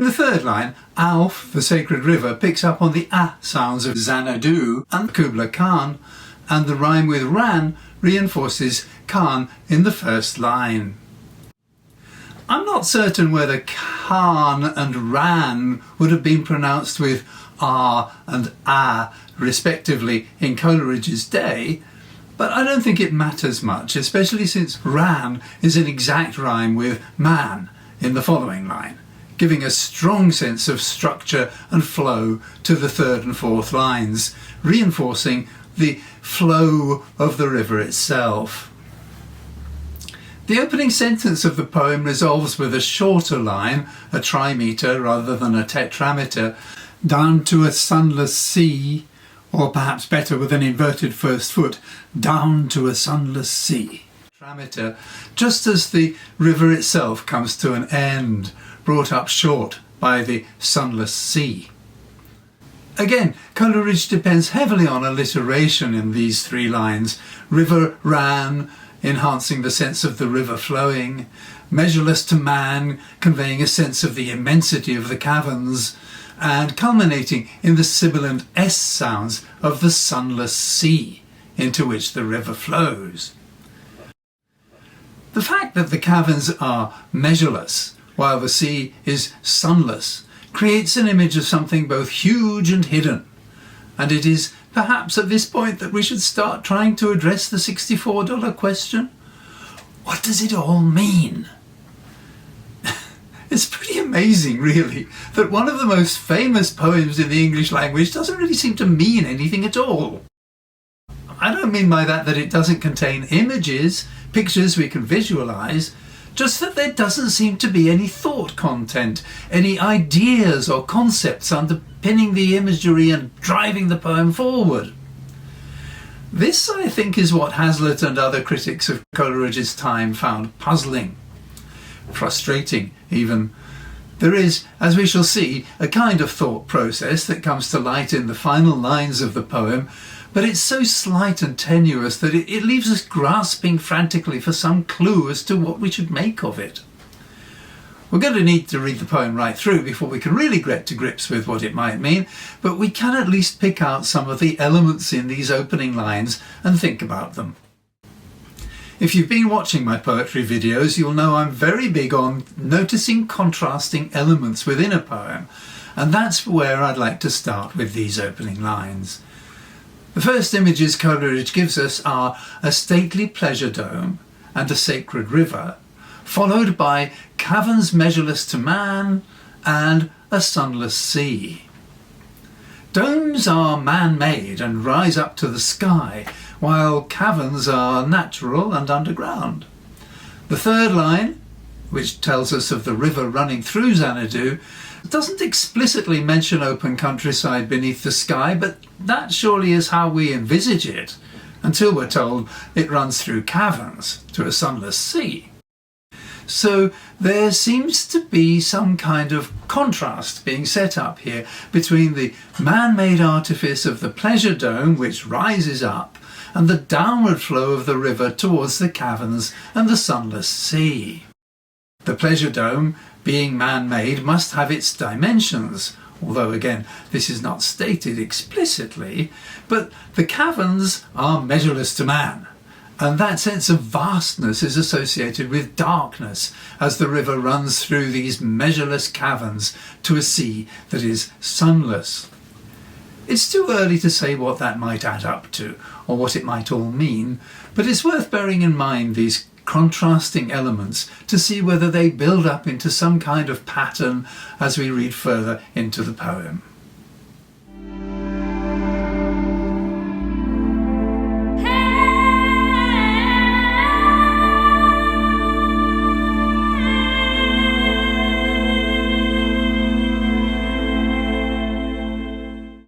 In the third line, Alf, the sacred river, picks up on the A sounds of Xanadu and Kubla Khan, and the rhyme with Ran reinforces Khan in the first line. I'm not certain whether Khan and Ran would have been pronounced with R and A respectively in Coleridge's day, but I don't think it matters much, especially since Ran is an exact rhyme with man in the following line, giving a strong sense of structure and flow to the third and fourth lines, reinforcing the flow of the river itself. The opening sentence of the poem resolves with a shorter line, a trimeter rather than a tetrameter, down to a sunless sea, or perhaps better with an inverted first foot, down to a sunless sea. Tetrameter, just as the river itself comes to an end, brought up short by the sunless sea. Again, Coleridge depends heavily on alliteration in these three lines. River ran, enhancing the sense of the river flowing, measureless to man, conveying a sense of the immensity of the caverns, and culminating in the sibilant S sounds of the sunless sea into which the river flows. The fact that the caverns are measureless while the sea is sunless creates an image of something both huge and hidden, and it is perhaps at this point that we should start trying to address the $64 question. What does it all mean? It's pretty amazing, really, that one of the most famous poems in the English language doesn't really seem to mean anything at all. I don't mean by that it doesn't contain images, pictures we can visualize, just that there doesn't seem to be any thought content, any ideas or concepts underpinning the imagery and driving the poem forward. This, I think, is what Hazlitt and other critics of Coleridge's time found puzzling, frustrating even. There is, as we shall see, a kind of thought process that comes to light in the final lines of the poem, but it's so slight and tenuous that it leaves us grasping frantically for some clue as to what we should make of it. We're going to need to read the poem right through before we can really get to grips with what it might mean, but we can at least pick out some of the elements in these opening lines and think about them. If you've been watching my poetry videos, you'll know I'm very big on noticing contrasting elements within a poem, and that's where I'd like to start with these opening lines. The first images Coleridge gives us are a stately pleasure dome and a sacred river, followed by caverns measureless to man and a sunless sea. Domes are man-made and rise up to the sky, while caverns are natural and underground. The third line, which tells us of the river running through Xanadu, doesn't explicitly mention open countryside beneath the sky, but that surely is how we envisage it, until we're told it runs through caverns to a sunless sea. So there seems to be some kind of contrast being set up here between the man-made artifice of the pleasure dome, which rises up, and the downward flow of the river towards the caverns and the sunless sea. The pleasure dome, being man-made, must have its dimensions, although again this is not stated explicitly, but the caverns are measureless to man, and that sense of vastness is associated with darkness as the river runs through these measureless caverns to a sea that is sunless. It's too early to say what that might add up to, or what it might all mean, but it's worth bearing in mind these contrasting elements to see whether they build up into some kind of pattern as we read further into the poem.